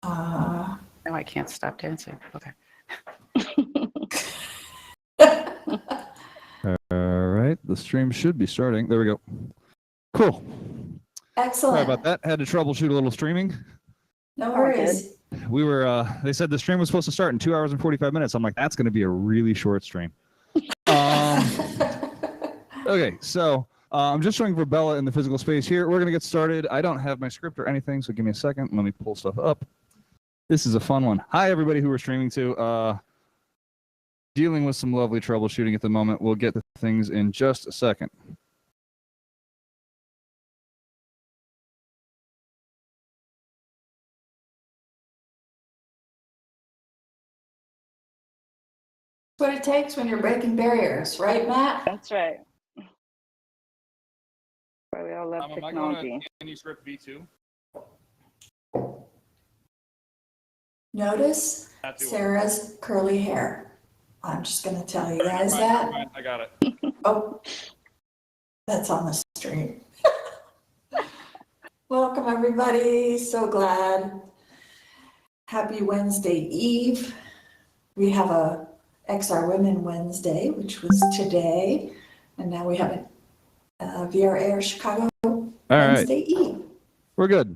No, I can't stop dancing. Okay. All right, the stream should be starting. There we go. Cool. Excellent. Sorry about that. Had to troubleshoot a little streaming. No worries. We were, they said the stream was supposed to start in 2 hours and 45 minutes. I'm like, that's going to be a really short stream. Okay, so I'm just showing Verbella in the physical space here. We're going to get started. I don't have my script or anything, so give me a second. Let me pull stuff up. This is a fun one. Hi, everybody who we're streaming to. Dealing with some lovely troubleshooting at the moment. We'll get to things in just a second. That's what it takes when you're breaking barriers, right, Matt? That's right. We all love technology. Am I going to manuscript V2? Notice Sarah's curly hair. I'm just going to tell you guys that. I got it. Oh, that's on the stream. Welcome, everybody. So glad. Happy Wednesday Eve. We have a XR Women Wednesday, which was today. And now we have a VRAR Chicago Wednesday Eve. We're good.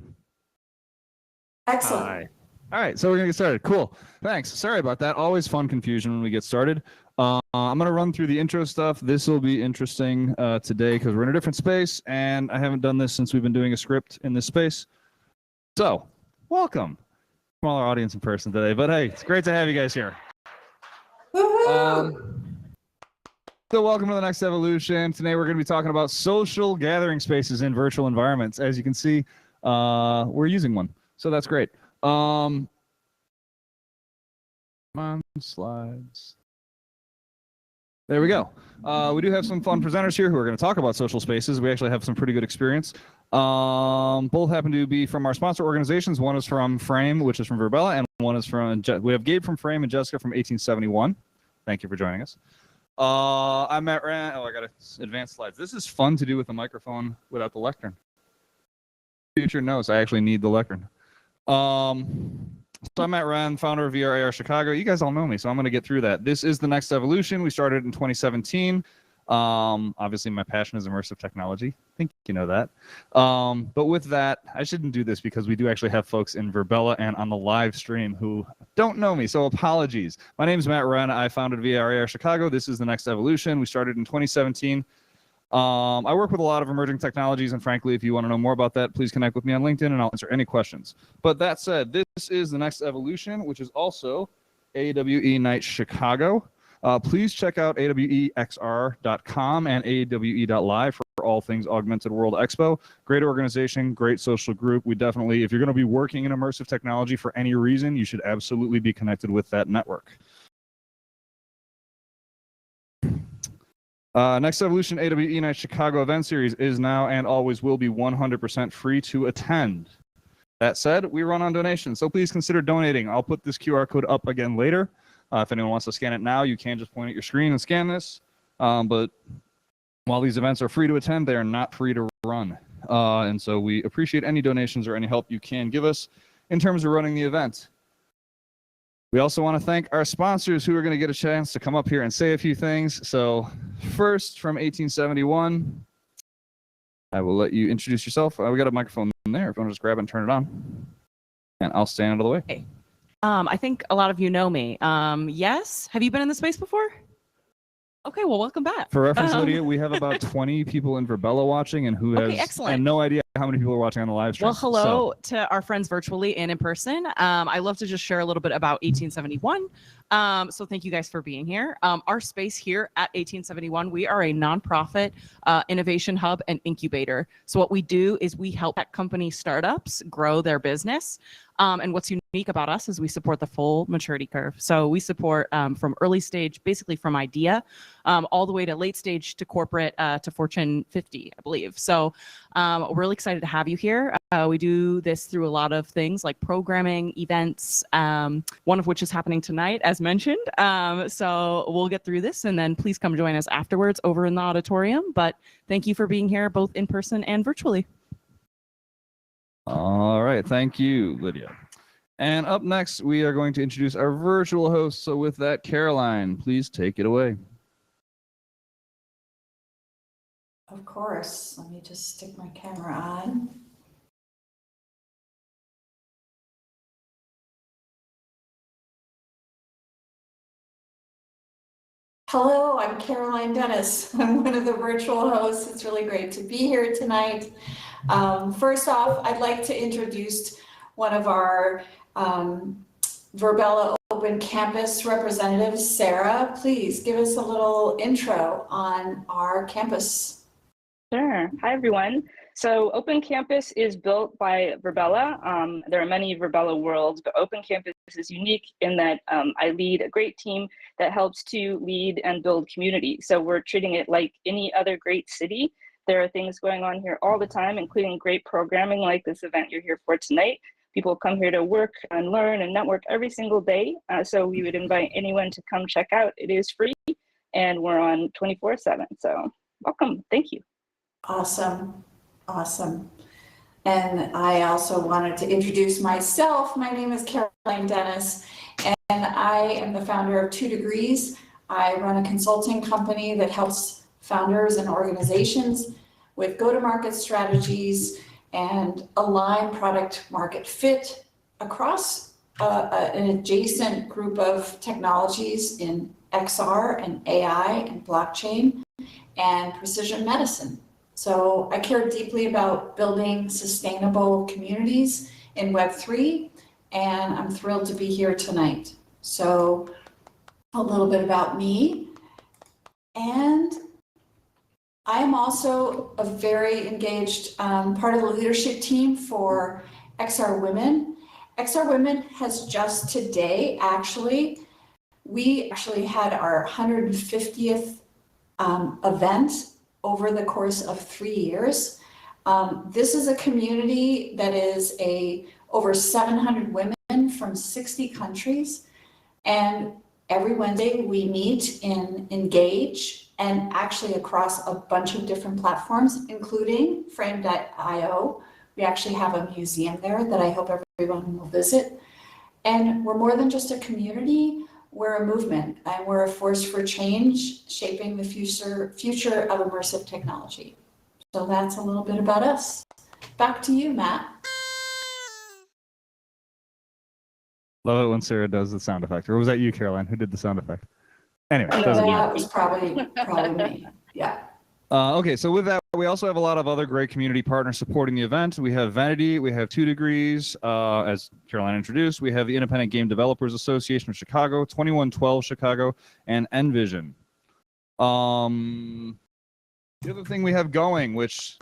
Excellent. Hi. All right, so we're going to get started. Cool. Thanks. Sorry about that. Always fun confusion when we get started. I'm going to run through the intro stuff. This will be interesting today because we're in a different space, and I haven't done this since we've been doing a script in this space. So, welcome. Smaller audience in person today, but hey, it's great to have you guys here. Woohoo! So welcome to the next evolution. Today we're going to be talking about social gathering spaces in virtual environments. As you can see, we're using one, so that's great. Come on, slides. There we go. We do have some fun presenters here who are going to talk about social spaces. We actually have some pretty good experience. Both happen to be from our sponsor organizations. One is from Frame, which is from Verbella, and one is from, we have Gabe from Frame and Jessica from 1871. Thank you for joining us. I'm Matt Rand. Oh, I got to advance slides. This is fun to do with a microphone without the lectern. Future knows I actually need the lectern. So I'm Matt Rand, founder of VRAR Chicago. You guys all know me, so I'm going to get through that. This is the next evolution. We started in 2017. Obviously, my passion is immersive technology. I think you know that. But with that, I shouldn't do this because we do actually have folks in Verbella and on the live stream who don't know me, so apologies. My name is Matt Wren. I founded VRAR Chicago. This is the next evolution. We started in 2017. I work with a lot of emerging technologies, and frankly, if you want to know more about that, please connect with me on LinkedIn, and I'll answer any questions. But that said, this is the next evolution, which is also AWE Nite Chicago. Please check out awexr.com and awe.live for all things Augmented World Expo. Great organization, great social group. We definitely, if you're going to be working in immersive technology for any reason, you should absolutely be connected with that network. Next Evolution AWE Nite Chicago event series is now and always will be 100% free to attend. That said, we run on donations, so please consider donating. I'll put this QR code up again later. If anyone wants to scan it now, you can just point at your screen and scan this. But while these events are free to attend, they are not free to run. And so we appreciate any donations or any help you can give us in terms of running the event. We also want to thank our sponsors who are going to get a chance to come up here and say a few things. So first, from 1871, I will let you introduce yourself. We got a microphone there if you want to just grab it and turn it on. And I'll stand out of the way. Hey. I think a lot of you know me. Yes? Have you been in the space before? Okay, well, welcome back. For reference, Lydia, we have about 20 people in Verbella watching and who has and no idea how many people are watching on the live stream. Well, hello to our friends virtually and in person. I love to just share a little bit about 1871. So thank you guys for being here. Our space here at 1871, we are a nonprofit innovation hub and incubator. So what we do is we help tech company startups grow their business. And what's unique about us is we support the full maturity curve. So we support from early stage, basically from idea, all the way to late stage to corporate to Fortune 50, I believe. So we're really excited to have you here. We do this through a lot of things like programming, events, one of which is happening tonight, as mentioned. So we'll get through this and then please come join us afterwards over in the auditorium. But thank you for being here both in person and virtually. All right, thank you, Lydia. And up next, we are going to introduce our virtual host. So with that, Caroline, please take it away. Of course. Let me just stick my camera on. Hello, I'm Caroline Dennis. I'm one of the virtual hosts. It's really great to be here tonight. First off, I'd like to introduce one of our Virbela Open Campus representatives, Sarah. Please give us a little intro on our campus. Sure. Hi, everyone. So Open Campus is built by Virbela. There are many Virbela worlds, but Open Campus is unique in that I lead a great team that helps to lead and build community. So we're treating it like any other great city. There are things going on here all the time, including great programming like this event you're here for tonight. People come here to work and learn and network every single day. So we would invite anyone to come check out. It is free and we're on 24/7. So welcome. Thank you. Awesome. Awesome. And I also wanted to introduce myself. My name is Caroline Dennis, and I am the founder of 2 Degrees. I run a consulting company that helps founders and organizations with go-to-market strategies and align product market fit across an adjacent group of technologies in XR and AI and blockchain and precision medicine. So I care deeply about building sustainable communities in Web3, and I'm thrilled to be here tonight. So a little bit about me. And I am also a very engaged part of the leadership team for XR Women. XR Women has just today, we actually had our 150th event over the course of 3 years. This is a community that is over 700 women from 60 countries. And every Wednesday we meet in Engage and actually across a bunch of different platforms, including frame.io. We actually have a museum there that I hope everyone will visit. And we're more than just a community. We're a movement, and we're a force for change, shaping the future of immersive technology. So that's a little bit about us. Back to you, Matt. Love it when Sarah does the sound effect. Or was that you, Caroline, who did the sound effect? Anyway, No, doesn't That matter. was probably me. Yeah. Okay, so with that, we also have a lot of other great community partners supporting the event. We have Vanity, we have 2 Degrees, as Caroline introduced. We have the Independent Game Developers Association of Chicago, 2112 Chicago, and Envision. The other thing we have going, which,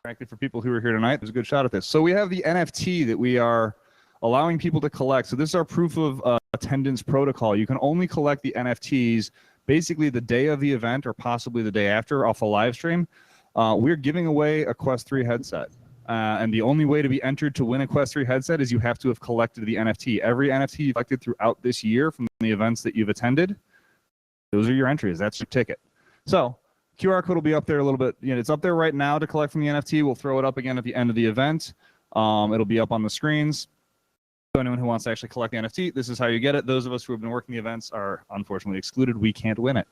frankly, for people who are here tonight, there's a good shot at this. So we have the NFT that we are allowing people to collect. So this is our proof of attendance protocol. You can only collect the NFTs basically the day of the event or possibly the day after off a live stream. We're giving away a Quest 3 headset. And the only way to be entered to win a Quest 3 headset is you have to have collected the NFT. Every NFT you've collected throughout this year from the events that you've attended, those are your entries. That's your ticket. So QR code will be up there a little bit. You know, it's up there right now to collect from the NFT. We'll throw it up again at the end of the event. It'll be up on the screens. So anyone who wants to actually collect the NFT, this is how you get it. Those of us who have been working the events are unfortunately excluded. We can't win it.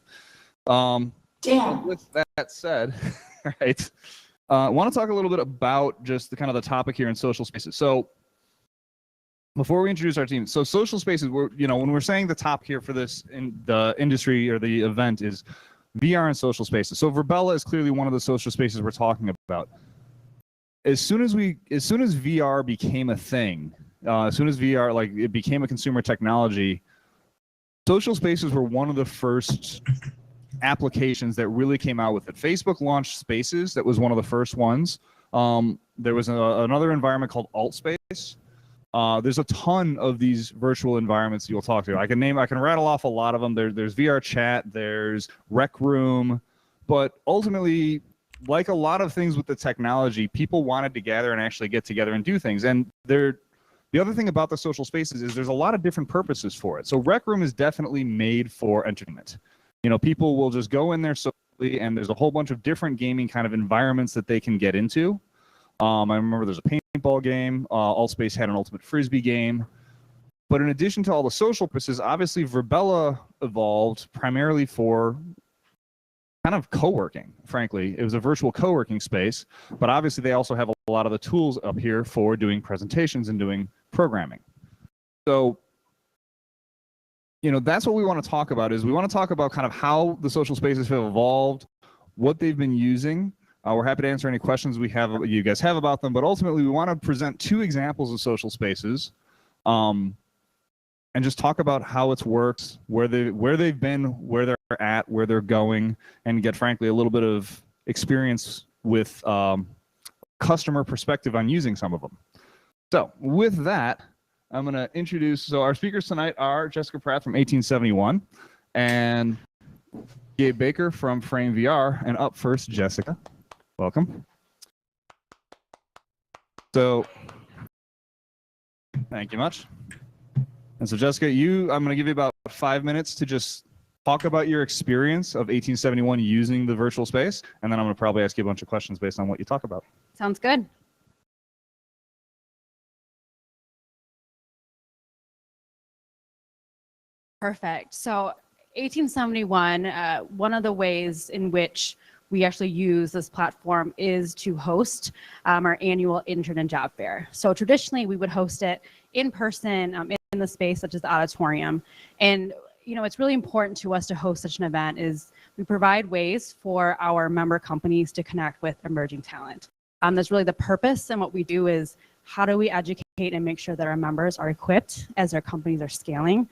Damn. With that said, right, I want to talk a little bit about just the kind of the topic here in social spaces. So before we introduce our team, so social spaces, when we're saying the top here for this in the industry or the event is VR and social spaces. So Virbela is clearly one of the social spaces we're talking about. As soon as VR became a thing, as soon as VR, like it became a consumer technology, social spaces were one of the first applications that really came out with it. Facebook launched Spaces. That was one of the first ones. There was another environment called AltSpace. There's a ton of these virtual environments you'll talk to. I can rattle off a lot of them. There's VR Chat, there's Rec Room, but ultimately, like a lot of things with the technology, people wanted to gather and actually get together and do things. And the other thing about the social spaces is there's a lot of different purposes for it. So Rec Room is definitely made for entertainment. You know, people will just go in there socially, and there's a whole bunch of different gaming kind of environments that they can get into. I remember there's a paintball game. AltSpace had an ultimate frisbee game. But in addition to all the social purposes, obviously Virbela evolved primarily for kind of co-working, frankly. It was a virtual co-working space, but obviously they also have a lot of the tools up here for doing presentations and doing programming. So, you know, that's what we want to talk about, is we want to talk about kind of how the social spaces have evolved, what they've been using. We're happy to answer any questions you guys have about them, but ultimately we want to present 2 examples of social spaces, and just talk about how it's worked, where they've been, where they're at, where they're going, and get, frankly, a little bit of experience with customer perspective on using some of them. So with that, I'm going to introduce, so our speakers tonight are Jessica Pratt from 1871 and Gabe Baker from Frame VR. And up first, Jessica. Welcome. So, thank you much. And so Jessica, I'm going to give you about 5 minutes to just talk about your experience of 1871 using the virtual space, and then I'm going to probably ask you a bunch of questions based on what you talk about. Sounds good. Perfect. So 1871, one of the ways in which we actually use this platform is to host our annual intern and job fair. So traditionally we would host it in person in the space such as the auditorium. And you know, it's really important to us to host such an event is we provide ways for our member companies to connect with emerging talent. That's really the purpose, and what we do is how do we educate and make sure that our members are equipped as their companies are scaling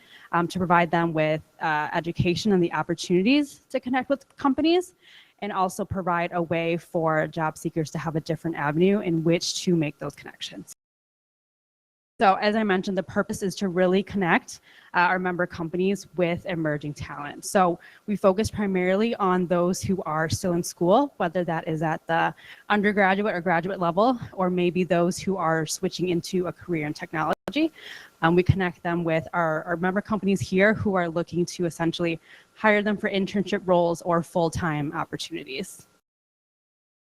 to provide them with education and the opportunities to connect with companies, and also provide a way for job seekers to have a different avenue in which to make those connections. So as I mentioned, the purpose is to really connect our member companies with emerging talent. So we focus primarily on those who are still in school, whether that is at the undergraduate or graduate level, or maybe those who are switching into a career in technology. We connect them with our member companies here who are looking to essentially hire them for internship roles or full-time opportunities.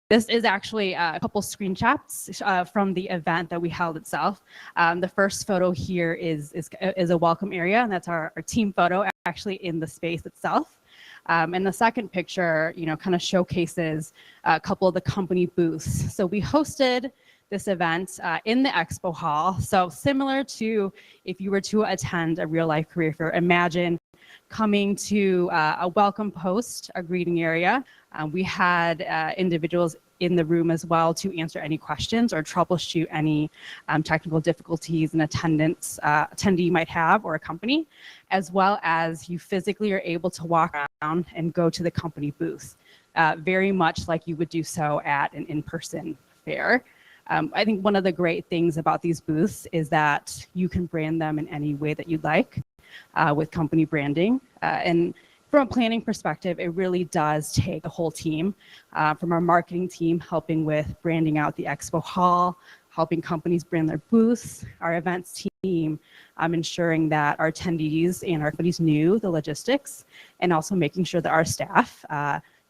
This is actually a couple screenshots from the event that we held itself. The first photo here is a welcome area, and that's our team photo actually in the space itself. And the second picture, you know, kind of showcases a couple of the company booths. So we hosted this event in the expo hall. So similar to if you were to attend a real life career fair, imagine coming to a welcome post, a greeting area. We had individuals in the room as well to answer any questions or troubleshoot any technical difficulties an attendee might have, or a company, as well as you physically are able to walk around and go to the company booth, very much like you would do so at an in-person fair. I think one of the great things about these booths is that you can brand them in any way that you'd like with company branding. And from a planning perspective, it really does take a whole team, from our marketing team helping with branding out the expo hall, helping companies brand their booths, our events team ensuring that our attendees and our companies knew the logistics, and also making sure that our staff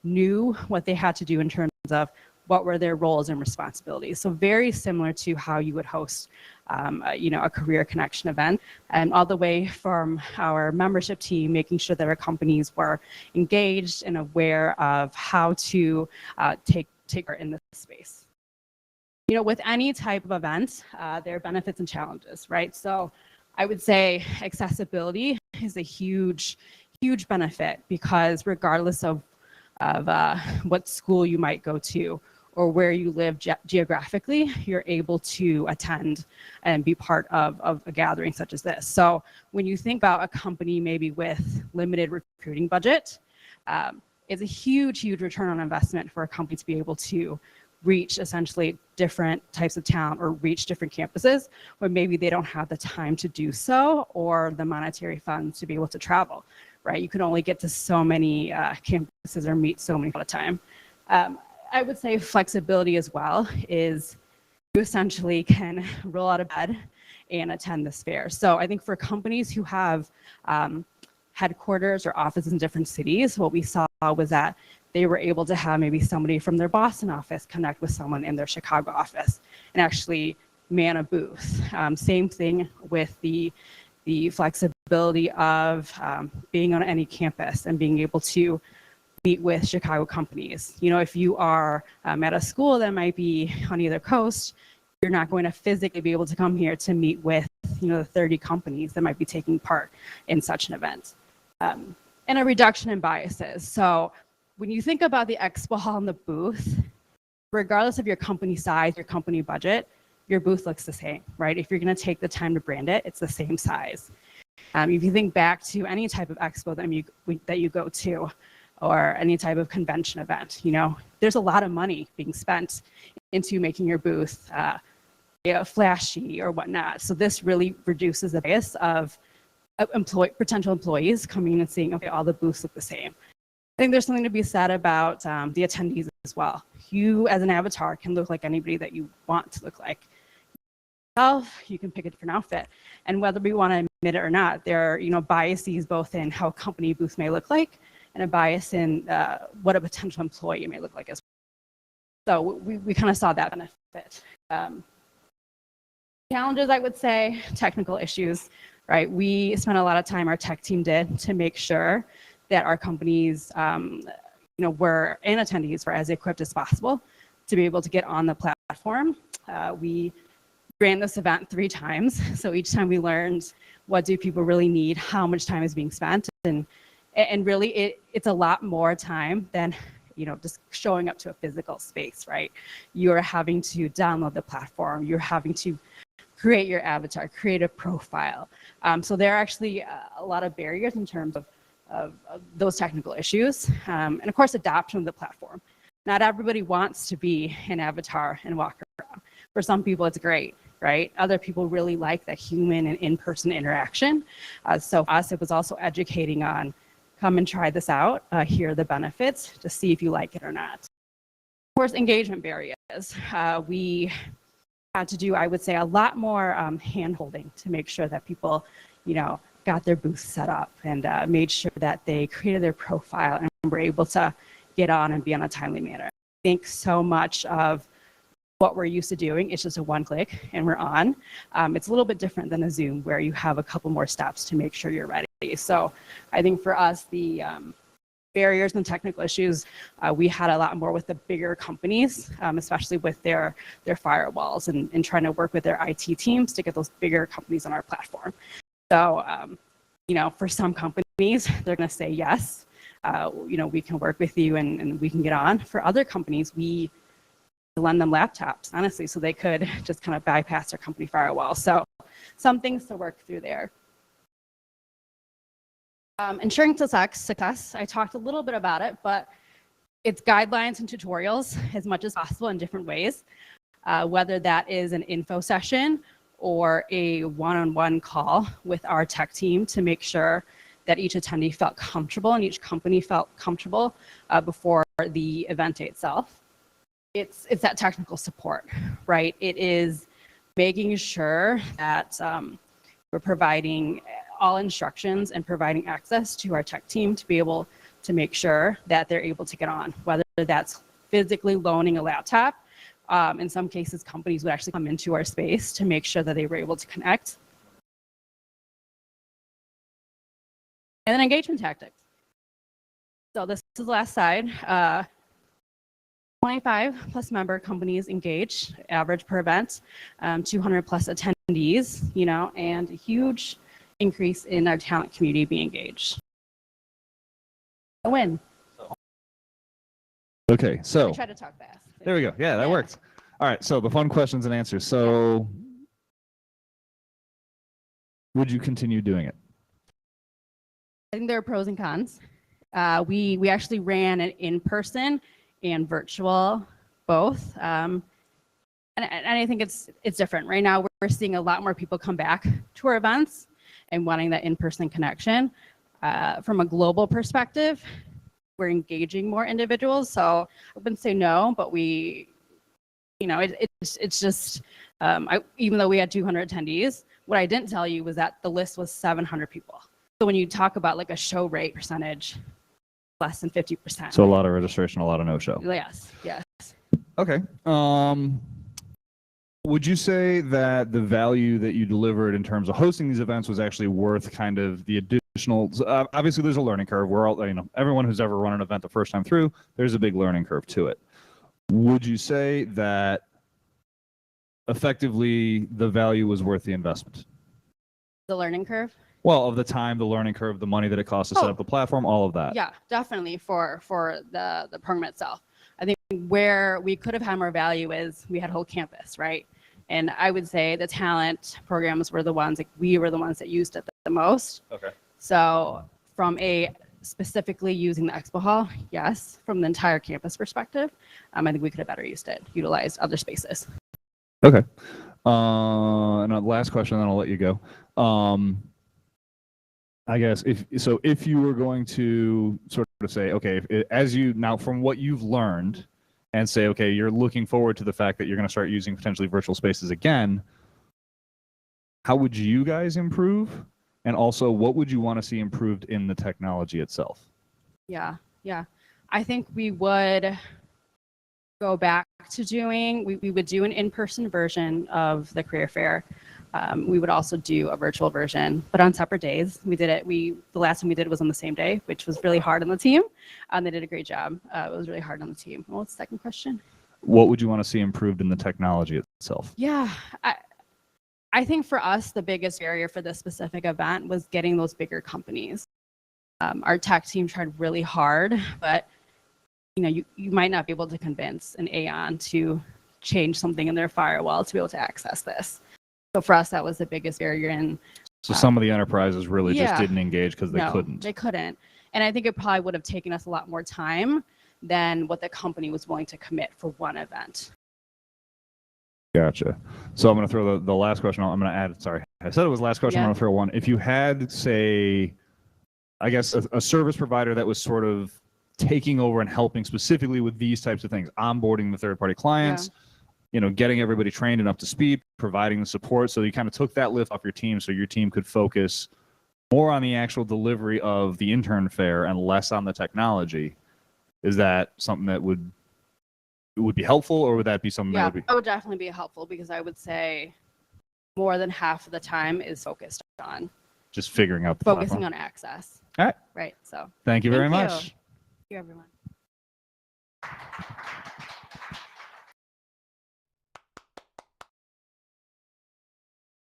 knew what they had to do in terms of what were their roles and responsibilities. So very similar to how you would host a career connection event, and all the way from our membership team, making sure that our companies were engaged and aware of how to take part in this space. You know, with any type of event, there are benefits and challenges, right? So I would say accessibility is a huge benefit, because regardless of what school you might go to or where you live geographically, you're able to attend and be part of a gathering such as this. So when you think about a company maybe with limited recruiting budget, it's a huge return on investment for a company to be able to reach essentially different types of talent or reach different campuses where maybe they don't have the time to do so or the monetary funds to be able to travel, right? You can only get to so many campuses or meet so many at a time. I would say flexibility as well is you essentially can roll out of bed and attend this fair. So I think for companies who have headquarters or offices in different cities, what we saw was that they were able to have maybe somebody from their Boston office connect with someone in their Chicago office and actually man a booth. Same thing with the the flexibility of being on any campus and being able to meet with Chicago companies. You know, if you are at a school that might be on either coast, you're not going to physically be able to come here to meet with, you know, the 30 companies that might be taking part in such an event. And a reduction in biases. So when you think about the expo hall and the booth, regardless of your company size, your company budget, your booth looks the same, right? If you're going to take the time to brand it, it's the same size. If you think back to any type of expo that you go to, or any type of convention event, you know, there's a lot of money being spent into making your booth flashy or whatnot. So this really reduces the bias of potential employees coming in and seeing, okay, all the booths look the same. I think there's something to be said about the attendees as well. You as an avatar can look like anybody that you want to look like. You can pick a different outfit. And whether we want to admit it or not, there are, you know, biases both in how a company booth may look like and a bias in what a potential employee may look like as well. So we kind of saw that benefit. Challenges, I would say, technical issues, right? We spent a lot of time, our tech team did, to make sure that our companies, you know, were, and attendees were as equipped as possible to be able to get on the platform. We ran this event 3 times. So each time we learned what do people really need, how much time is being spent, and really it's a lot more time than, you know, just showing up to a physical space, right? You're having to download the platform, you're having to create your avatar, create a profile. So there are actually a lot of barriers in terms of those technical issues. And of course, adoption of the platform. Not everybody wants to be an avatar and walk around. For some people, it's great, right? Other people really like that human and in-person interaction. So for us, it was also educating on, come and try this out, here are the benefits, to see if you like it or not. Of course, engagement barriers. We had to do, I would say, a lot more hand-holding to make sure that people, you know, got their booth set up and made sure that they created their profile and were able to get on and be on a timely manner. I think so much of what we're used to doing is just a one click and we're on. It's a little bit different than a Zoom where you have a couple more steps to make sure you're ready. So I think for us, the barriers and technical issues, we had a lot more with the bigger companies, especially with their firewalls and trying to work with their IT teams to get those bigger companies on our platform. So, you know, for some companies, they're going to say yes, you know, we can work with you and we can get on. For other companies, we lend them laptops, honestly, so they could just kind of bypass their company firewall. So some things to work through there. Ensuring success, I talked a little bit about it, but it's guidelines and tutorials as much as possible in different ways, whether that is an info session or a one-on-one call with our tech team to make sure that each attendee felt comfortable and each company felt comfortable before the event itself. It's that technical support, right? It is making sure that we're providing all instructions and providing access to our tech team to be able to make sure that they're able to get on, whether that's physically loaning a laptop. In some cases, companies would actually come into our space to make sure that they were able to connect. And then engagement tactics. So this is the last slide. 25 plus member companies engaged, average per event, 200 plus attendees, you know, and a huge increase in our talent community being engaged. A win. Okay, so I try to talk fast. there we go. Yeah, that worked. All right, so the fun questions and answers. So would you continue doing it? I think there are pros and cons. We actually ran an in-person and virtual both. And I think it's different. Right now, we're seeing a lot more people come back to our events and wanting that in-person connection. From a global perspective, we're engaging more individuals. So I wouldn't say no, but we, you know, it's just, even though we had 200 attendees, what I didn't tell you was that the list was 700 people. So when you talk about like a show rate percentage, less than 50%. So a lot of registration, a lot of no-show. Yes, yes. Okay. Would you say that the value that you delivered in terms of hosting these events was actually worth kind of the additional? Obviously, there's a learning curve. We're all, everyone who's ever run an event the first time through, there's a big learning curve to it. Would you say that effectively the value was worth the investment? The learning curve? Well, of the time, the learning curve, the money that it costs to set up the platform, all of that. Yeah, definitely for the program itself. I think where we could have had more value is we had a whole campus, right? And I would say the talent programs were the ones, like we were the ones that used it the most. Okay. So from a specifically using the expo hall, yes. From the entire campus perspective, I think we could have better utilized other spaces. Okay. And last question, then I'll let you go. I guess if you were going to sort of say, okay, as you now from what you've learned, and say, okay, you're looking forward to the fact that you're going to start using potentially virtual spaces again, how would you guys improve? And also, what would you want to see improved in the technology itself? Yeah. I think we would go back to we would do an in-person version of the career fair. We would also do a virtual version, but on separate days. We did it. The last time we did it was on the same day, which was really hard on the team. They did a great job. It was really hard on the team. What's the second question? What would you want to see improved in the technology itself? Yeah, I think for us, the biggest barrier for this specific event was getting those bigger companies. Our tech team tried really hard, but you might not be able to convince an Aon to change something in their firewall to be able to access this. So for us, that was the biggest barrier. And so some of the enterprises really just yeah, didn't engage because they couldn't. They couldn't. And I think it probably would have taken us a lot more time than what the company was willing to commit for one event. Gotcha. So I'm going to throw the last question. I'm going to add, sorry, I said it was last question. Yeah. I'm going to throw one. If you had, say, I guess a service provider that was sort of taking over and helping specifically with these types of things, onboarding the third-party clients, getting everybody trained and up to speed, providing the support. So you kind of took that lift off your team so your team could focus more on the actual delivery of the intern fair and less on the technology. Is that something that would be helpful, or would that be something that would be? It would definitely be helpful, because I would say more than half of the time is focused on just figuring out the focusing platform. on access. All right. Right. So thank you very much. Thank you, everyone.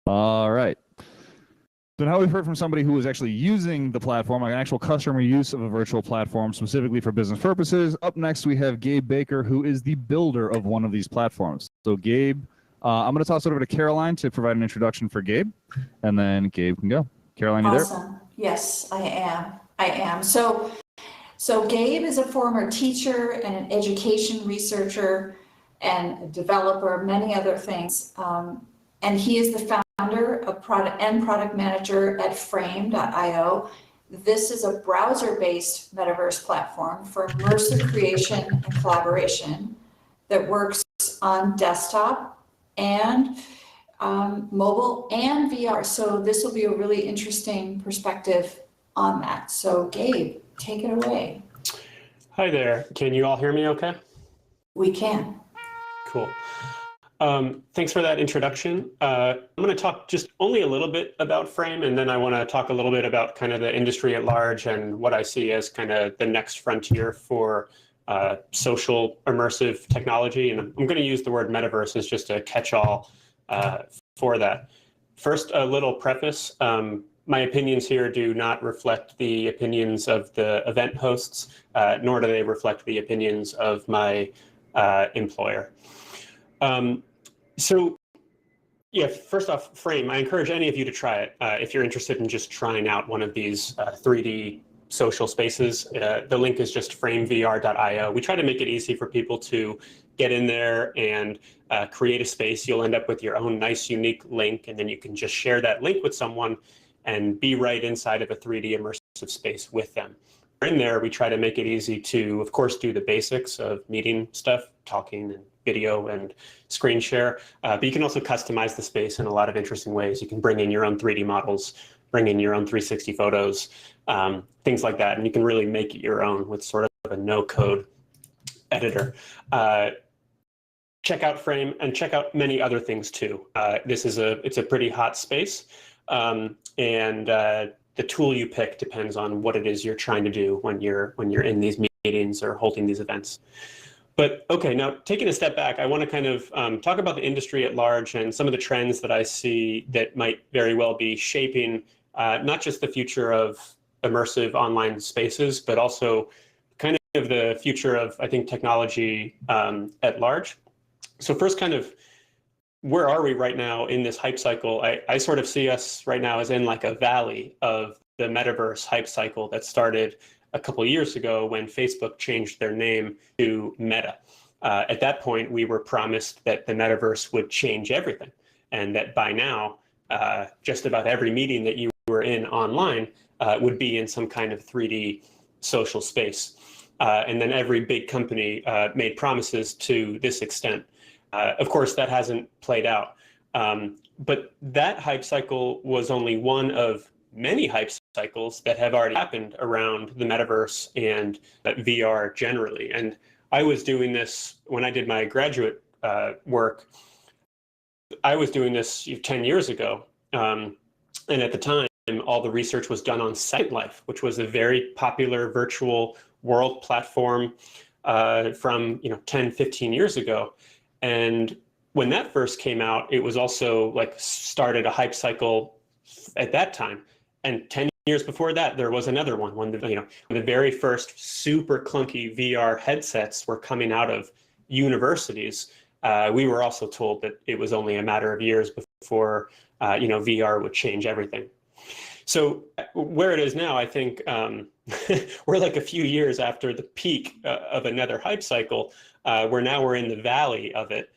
All right. So now we've heard from somebody who is actually using the platform, like an actual customer use of a virtual platform specifically for business purposes. Up next, we have Gabe Baker, who is the builder of one of these platforms. So Gabe, I'm going to toss it over to Caroline to provide an introduction for Gabe, and then Gabe can go. Caroline, you there? Awesome. Yes, I am. So Gabe is a former teacher and an education researcher and a developer, many other things. And he is the founder of product manager at frame.io. This is a browser-based metaverse platform for immersive creation and collaboration that works on desktop and mobile and VR. So this will be a really interesting perspective on that. So Gabe, take it away. Hi there. Can you all hear me okay? We can. Cool. Thanks for that introduction. I'm going to talk just only a little bit about Frame, and then I want to talk a little bit about kind of the industry at large and what I see as kind of the next frontier for social immersive technology. And I'm going to use the word metaverse as just a catch-all for that. First, a little preface. My opinions here do not reflect the opinions of the event hosts, nor do they reflect the opinions of my employer. So yeah, first off, Frame, I encourage any of you to try it if you're interested in just trying out one of these 3D social spaces. The link is just framevr.io. We try to make it easy for people to get in there and create a space. You'll end up with your own nice, unique link, and then you can just share that link with someone and be right inside of a 3D immersive space with them. In there, we try to make it easy to, of course, do the basics of meeting stuff, talking and video and screen share, but you can also customize the space in a lot of interesting ways. You can bring in your own 3D models, bring in your own 360 photos, things like that, and you can really make it your own with sort of a no-code editor. check out Frame and check out many other things too. It's a pretty hot space, and the tool you pick depends on what it is you're trying to do when you're in these meetings or holding these events. But okay, now taking a step back, I want to kind of talk about the industry at large and some of the trends that I see that might very well be shaping not just the future of immersive online spaces, but also kind of the future of, I think, technology at large. So first, kind of, where are we right now in this hype cycle? I sort of see us right now as in like a valley of the metaverse hype cycle that started a couple of years ago when Facebook changed their name to Meta. At that point, we were promised that the metaverse would change everything, and that by now, just about every meeting that you were in online would be in some kind of 3D social space. And then every big company made promises to this extent. Of course, that hasn't played out. But that hype cycle was only one of many hype cycles that have already happened around the metaverse and VR generally. And I was doing this when I did my graduate work. I was doing this 10 years ago. And at the time, all the research was done on Second Life, which was a very popular virtual world platform from 10, 15 years ago. And when that first came out, it was also like started a hype cycle at that time. And 10 years before that, there was another one when the very first super clunky VR headsets were coming out of universities. We were also told that it was only a matter of years before VR would change everything. So where it is now, I think we're like a few years after the peak of another hype cycle. We're in the valley of it,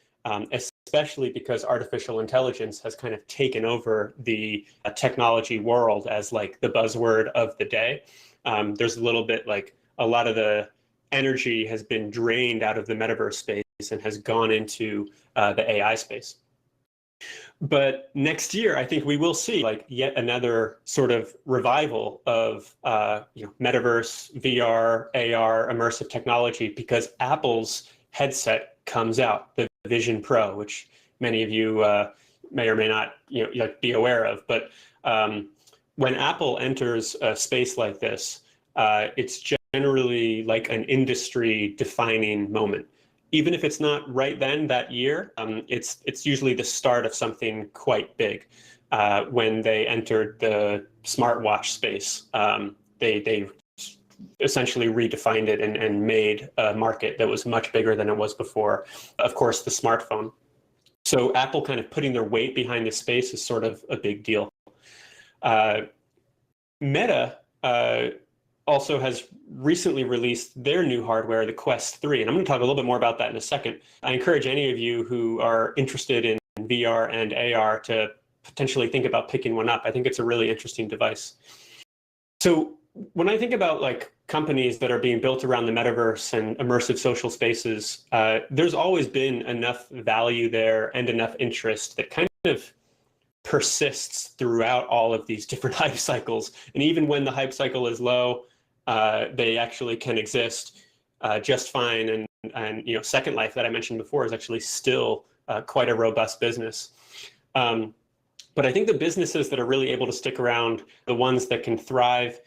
especially because artificial intelligence has kind of taken over the technology world as like the buzzword of the day. There's a little bit like a lot of the energy has been drained out of the metaverse space and has gone into the AI space. But next year, I think we will see like yet another sort of revival of metaverse, VR, AR, immersive technology, because Apple's headset comes out, the Vision Pro, which many of you may or may not be aware of. But when Apple enters a space like this, it's generally like an industry-defining moment. Even if it's not right then, that year, it's usually the start of something quite big. When they entered the smartwatch space, they essentially redefined it and made a market that was much bigger than it was before. Of course, the smartphone. So Apple kind of putting their weight behind this space is sort of a big deal. Meta also has recently released their new hardware, the Quest 3, and I'm going to talk a little bit more about that in a second. I encourage any of you who are interested in VR and AR to potentially think about picking one up. I think it's a really interesting device. So when I think about like companies that are being built around the metaverse and immersive social spaces, there's always been enough value there and enough interest that kind of persists throughout all of these different hype cycles. And even when the hype cycle is low, they actually can exist just fine. And Second Life that I mentioned before is actually still quite a robust business. But I think the businesses that are really able to stick around, the ones that can thrive,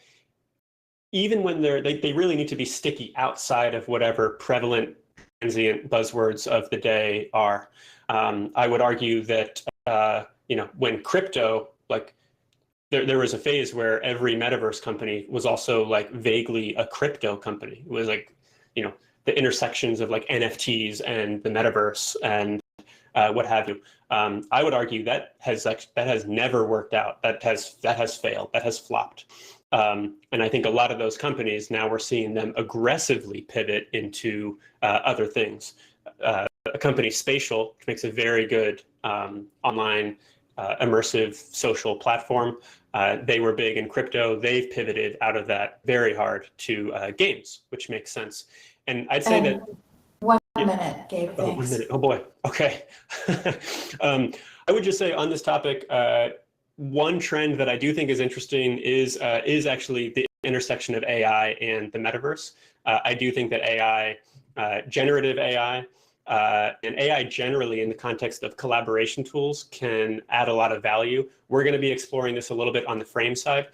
even when they really need to be sticky outside of whatever prevalent transient buzzwords of the day are. I would argue that when crypto, like there was a phase where every metaverse company was also like vaguely a crypto company. It was like the intersections of like NFTs and the metaverse and what have you. I would argue that has never worked out. That has failed. That has flopped. And I think a lot of those companies now we're seeing them aggressively pivot into other things. A company, Spatial, which makes a very good online immersive social platform. They were big in crypto. They've pivoted out of that very hard to games, which makes sense. And I'd say that 1 minute, Gabe. Oh, 1 minute. Oh boy. Okay. I would just say on this topic, one trend that I do think is interesting is actually the intersection of AI and the metaverse. I do think that AI, generative AI, and AI generally in the context of collaboration tools can add a lot of value. We're going to be exploring this a little bit on the Frame side.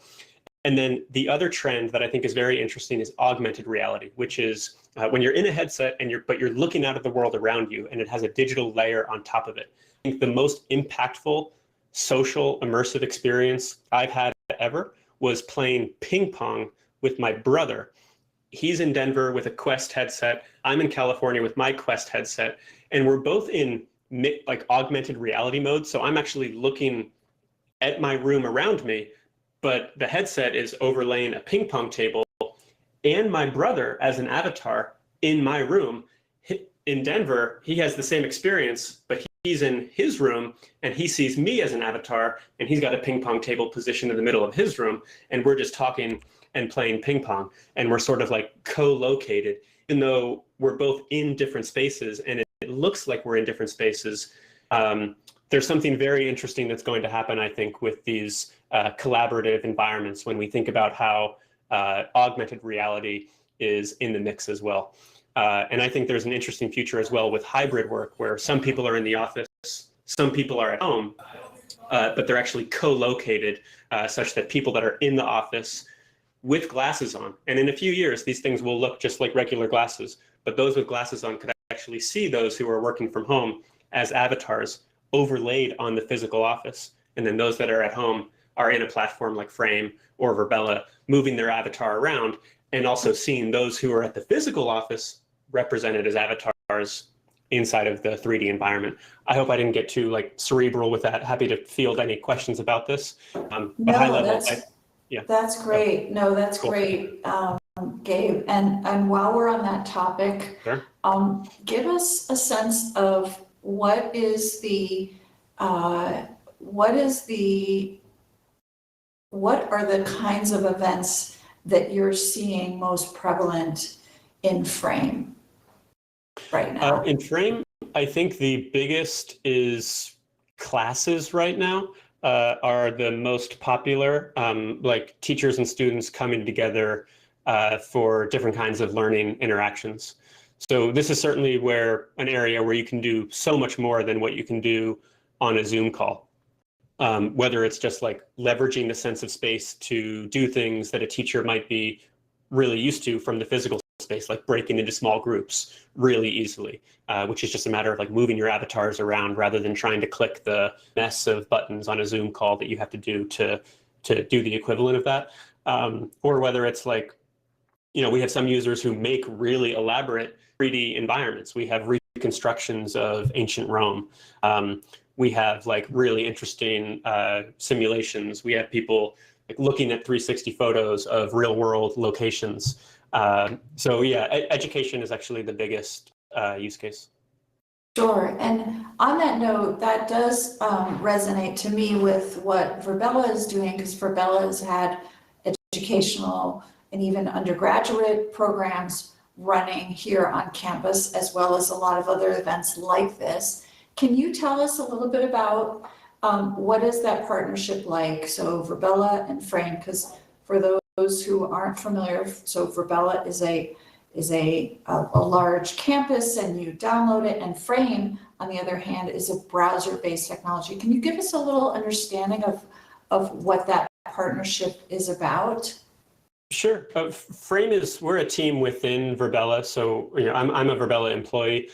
And then the other trend that I think is very interesting is augmented reality, which is when you're in a headset and you're looking out at the world around you and it has a digital layer on top of it. I think the most impactful social immersive experience I've had ever was playing ping pong with my brother. He's in Denver with a Quest headset. I'm in California with my Quest headset, and we're both in like augmented reality mode. So I'm actually looking at my room around me, but the headset is overlaying a ping pong table and my brother as an avatar in my room. In Denver, he has the same experience, but he's in his room and he sees me as an avatar and he's got a ping pong table positioned in the middle of his room, and we're just talking and playing ping pong, and we're sort of like co-located, even though we're both in different spaces and it looks like we're in different spaces. There's something very interesting that's going to happen, I think, with these collaborative environments when we think about how augmented reality is in the mix as well. And I think there's an interesting future as well with hybrid work, where some people are in the office, some people are at home, but they're actually co-located such that people that are in the office with glasses on, and in a few years, these things will look just like regular glasses, but those with glasses on could actually see those who are working from home as avatars overlaid on the physical office. And then those that are at home are in a platform like Frame or Verbella, moving their avatar around, and also seeing those who are at the physical office represented as avatars inside of the 3D environment. I hope I didn't get too like cerebral with that. Happy to field any questions about this. But high level, that's great. No, that's Cool. great, Gabe. And while we're on that topic, Sure. Give us a sense of what are the kinds of events that you're seeing most prevalent in Frame right now? In Frame, I think the biggest is classes right now. Are the most popular, like teachers and students coming together for different kinds of learning interactions. So this is certainly an area where you can do so much more than what you can do on a Zoom call. Whether it's just like leveraging the sense of space to do things that a teacher might be really used to from the physical space, like breaking into small groups really easily, which is just a matter of like moving your avatars around rather than trying to click the mess of buttons on a Zoom call that you have to do to do the equivalent of that. Or whether it's like, we have some users who make really elaborate 3D environments. We have reconstructions of ancient Rome. We have like really interesting simulations. We have people like looking at 360 photos of real world locations. So yeah, education is actually the biggest use case. Sure. And on that note, that does resonate to me with what Verbella is doing, because Verbella has had educational and even undergraduate programs running here on campus, as well as a lot of other events like this. Can you tell us a little bit about what is that partnership like? So Verbella and Frame, because for those who aren't familiar, so Verbella is a large campus and you download it, and Frame, on the other hand, is a browser-based technology. Can you give us a little understanding of what that partnership is about? Sure. Frame we're a team within Verbella. So, I'm a Verbella employee.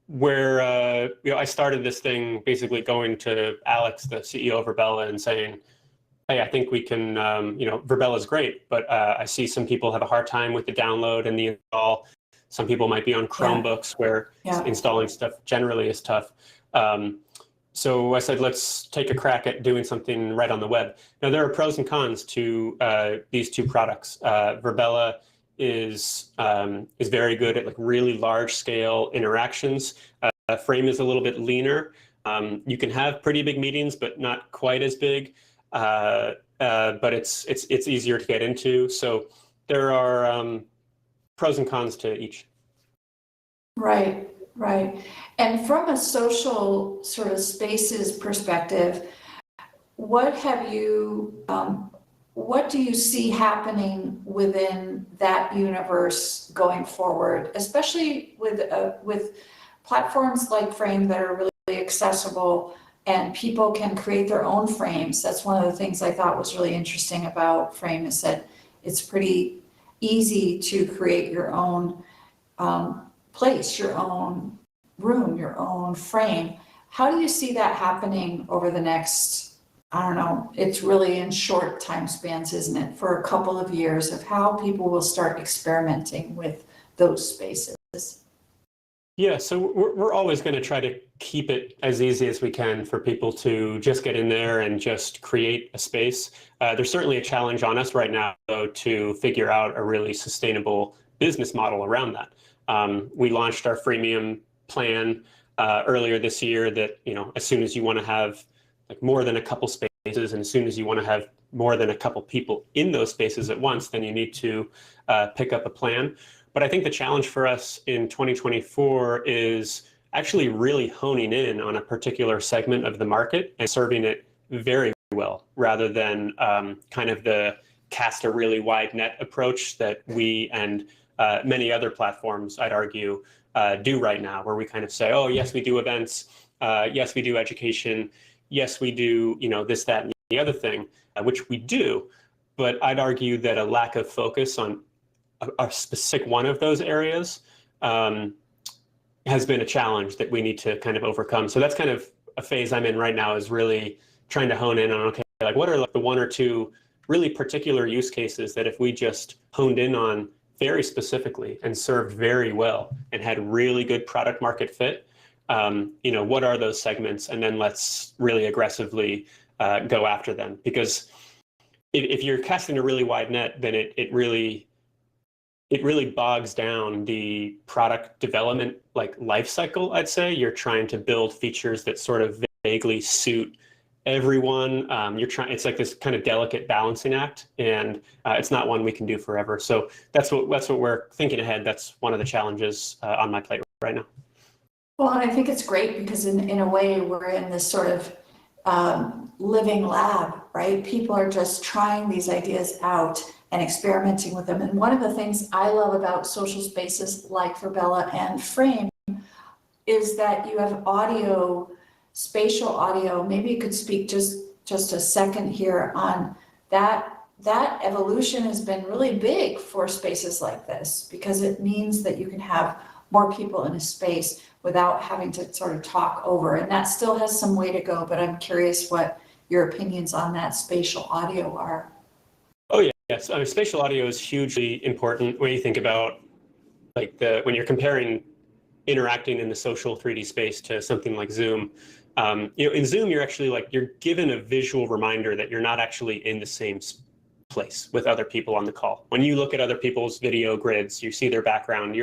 Where I started this thing basically going to Alex, the CEO of Verbella, and saying, hey, I think we can, Verbella is great, but I see some people have a hard time with the download and the install. Some people might be on Chromebooks where installing stuff generally is tough. So I said, let's take a crack at doing something right on the web. Now, there are pros and cons to these two products. Verbella is very good at like really large scale interactions. Frame is a little bit leaner. You can have pretty big meetings, but not quite as big. But it's easier to get into. So there are pros and cons to each. Right. And from a social sort of spaces perspective, what have you what do you see happening within that universe going forward, especially with platforms like Frame that are really accessible and people can create their own frames? That's one of the things I thought was really interesting about Frame, is that it's pretty easy to create your own place, your own room, your own frame. How do you see that happening over the next, I don't know, it's really in short time spans, isn't it? For a couple of years of how people will start experimenting with those spaces. Yeah, so we're always going to try to keep it as easy as we can for people to just get in there and just create a space. There's certainly a challenge on us right now, though, to figure out a really sustainable business model around that. We launched our freemium plan earlier this year that, you know, as soon as you want to have like more than a couple spaces, and as soon as you want to have more than a couple people in those spaces at once, then you need to pick up a plan. But I think the challenge for us in 2024 is actually really honing in on a particular segment of the market and serving it very well, rather than kind of the cast a really wide net approach that we and many other platforms, I'd argue, do right now, where we kind of say, oh, yes, we do events. Yes, we do education. Yes, we do, you know, this, that, and the other thing, which we do. But I'd argue that a lack of focus on a specific one of those areas has been a challenge that we need to kind of overcome. So that's kind of a phase I'm in right now, is really trying to hone in on, okay, like what are like the one or two really particular use cases that if we just honed in on very specifically and served very well and had really good product market fit, you know, what are those segments? And then let's really aggressively go after them. Because if you're casting a really wide net, then it really bogs down the product development like life cycle, I'd say. You're trying to build features that sort of vaguely suit everyone. It's like this kind of delicate balancing act, and it's not one we can do forever. So that's what we're thinking ahead. That's one of the challenges on my plate right now. Well, and I think it's great because in a way we're in this sort of living lab, right? People are just trying these ideas out and experimenting with them. And one of the things I love about social spaces like Verbella and Frame is that you have audio, spatial audio. Maybe you could speak just a second here on that. That evolution has been really big for spaces like this, because it means that you can have more people in a space without having to sort of talk over. And that still has some way to go, but I'm curious what your opinions on that spatial audio are. Oh yeah, yes. I mean, spatial audio is hugely important when you think about like when you're comparing interacting in the social 3D space to something like Zoom. You know, in Zoom, you're given a visual reminder that you're not actually in the same place with other people on the call. When you look at other people's video grids, you see their background,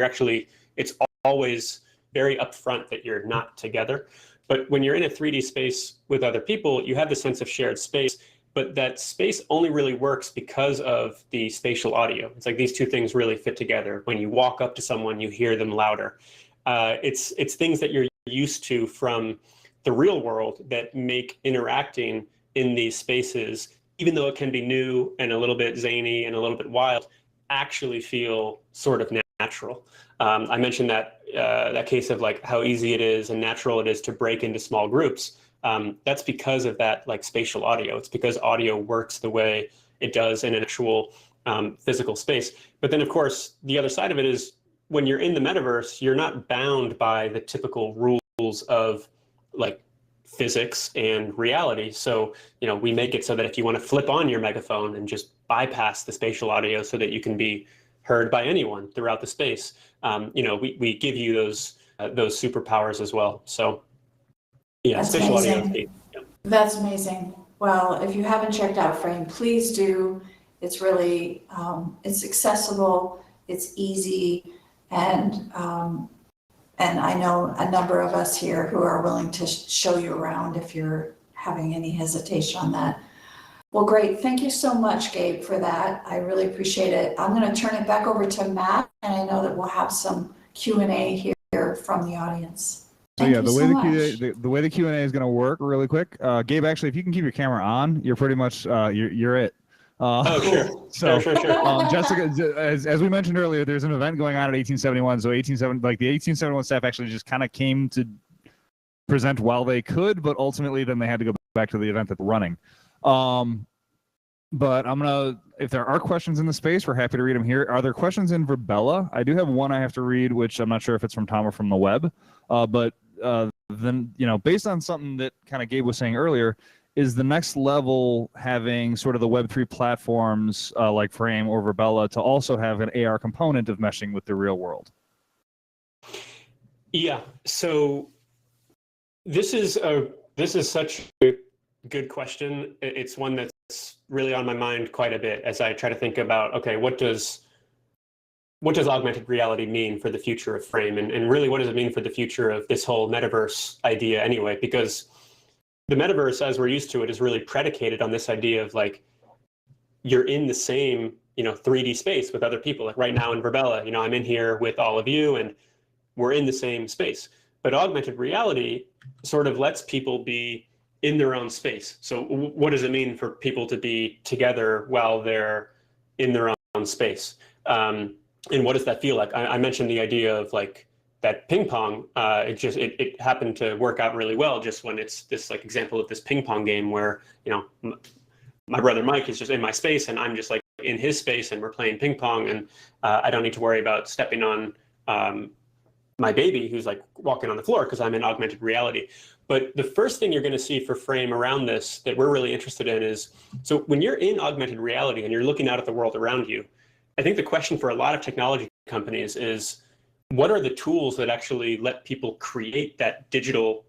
it's always very upfront that you're not together. But when you're in a 3D space with other people, you have the sense of shared space, but that space only really works because of the spatial audio. It's like these two things really fit together. When you walk up to someone, you hear them louder. It's things that you're used to from the real world that make interacting in these spaces, even though it can be new and a little bit zany and a little bit wild, actually feel sort of natural. I mentioned that case of like how easy it is and natural it is to break into small groups. That's because of that like spatial audio. It's because audio works the way it does in an actual physical space. But then of course, the other side of it is when you're in the metaverse, you're not bound by the typical rules of like physics and reality. So, you know, we make it so that if you want to flip on your megaphone and just bypass the spatial audio so that you can be heard by anyone throughout the space, you know, we give you those superpowers as well. So yeah, That's spatial audio. amazing. That's amazing. Well, if you haven't checked out Frame, please do. It's really, it's accessible, it's easy, and I know a number of us here who are willing to show you around if you're having any hesitation on that. Well, great. Thank you so much, Gabe, for that. I really appreciate it. I'm going to turn it back over to Matt, and I know that we'll have some Q&A here from the audience. So Thank yeah, you the so way much. the way the Q&A is going to work really quick. Gabe, actually, if you can keep your camera on, you're pretty much you're it. Oh, sure. So, Sure. Jessica, as we mentioned earlier, there's an event going on at 1871. So, the 1871 staff actually just kind of came to present while they could, but ultimately then they had to go back to the event that they're running. But if there are questions in the space, we're happy to read them here. Are there questions in Verbella? I do have one I have to read, which I'm not sure if it's from Tom or from the web. But then, based on something that kind of Gabe was saying earlier, is the next level having sort of the Web3 platforms like Frame or Verbella to also have an AR component of meshing with the real world? Yeah. So this is such a good question. It's one that's really on my mind quite a bit as I try to think about, okay, what does augmented reality mean for the future of Frame? And really, what does it mean for the future of this whole metaverse idea anyway? Because the metaverse, as we're used to it, is really predicated on this idea of like, you're in the same, 3D space with other people. Like right now in Verbella, I'm in here with all of you and we're in the same space. But augmented reality sort of lets people be in their own space. So what does it mean for people to be together while they're in their own space? And what does that feel like? I mentioned the idea of like that ping pong. It happened to work out really well just when it's this like example of this ping pong game where, my brother Mike is just in my space and I'm just like in his space and we're playing ping pong and I don't need to worry about stepping on my baby who's like walking on the floor because I'm in augmented reality. But the first thing you're going to see for Frame around this that we're really interested in is, so when you're in augmented reality and you're looking out at the world around you, I think the question for a lot of technology companies is, what are the tools that actually let people create that digital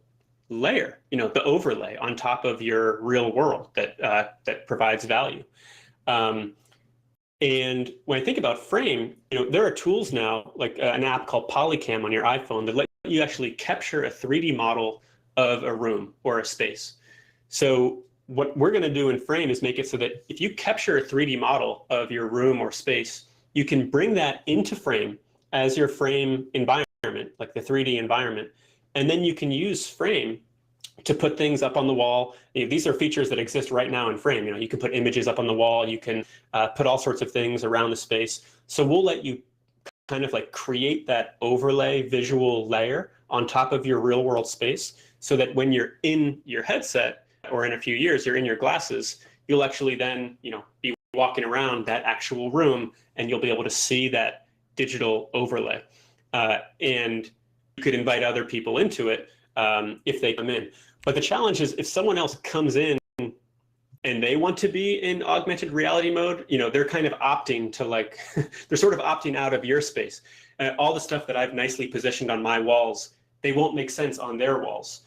layer, the overlay on top of your real world that provides value? And when I think about Frame, there are tools now, like an app called Polycam on your iPhone that let you actually capture a 3D model of a room or a space. So what we're going to do in Frame is make it so that if you capture a 3D model of your room or space, you can bring that into Frame as your Frame environment, like the 3D environment. And then you can use Frame to put things up on the wall. These are features that exist right now in Frame. You can put images up on the wall. You can put all sorts of things around the space. So we'll let you kind of like create that overlay visual layer on top of your real world space so that when you're in your headset or in a few years, you're in your glasses, you'll actually then, be walking around that actual room and you'll be able to see that digital overlay. And you could invite other people into it if they come in. But the challenge is if someone else comes in and they want to be in augmented reality mode, they're kind of opting to like, they're sort of opting out of your space. All the stuff that I've nicely positioned on my walls, they won't make sense on their walls.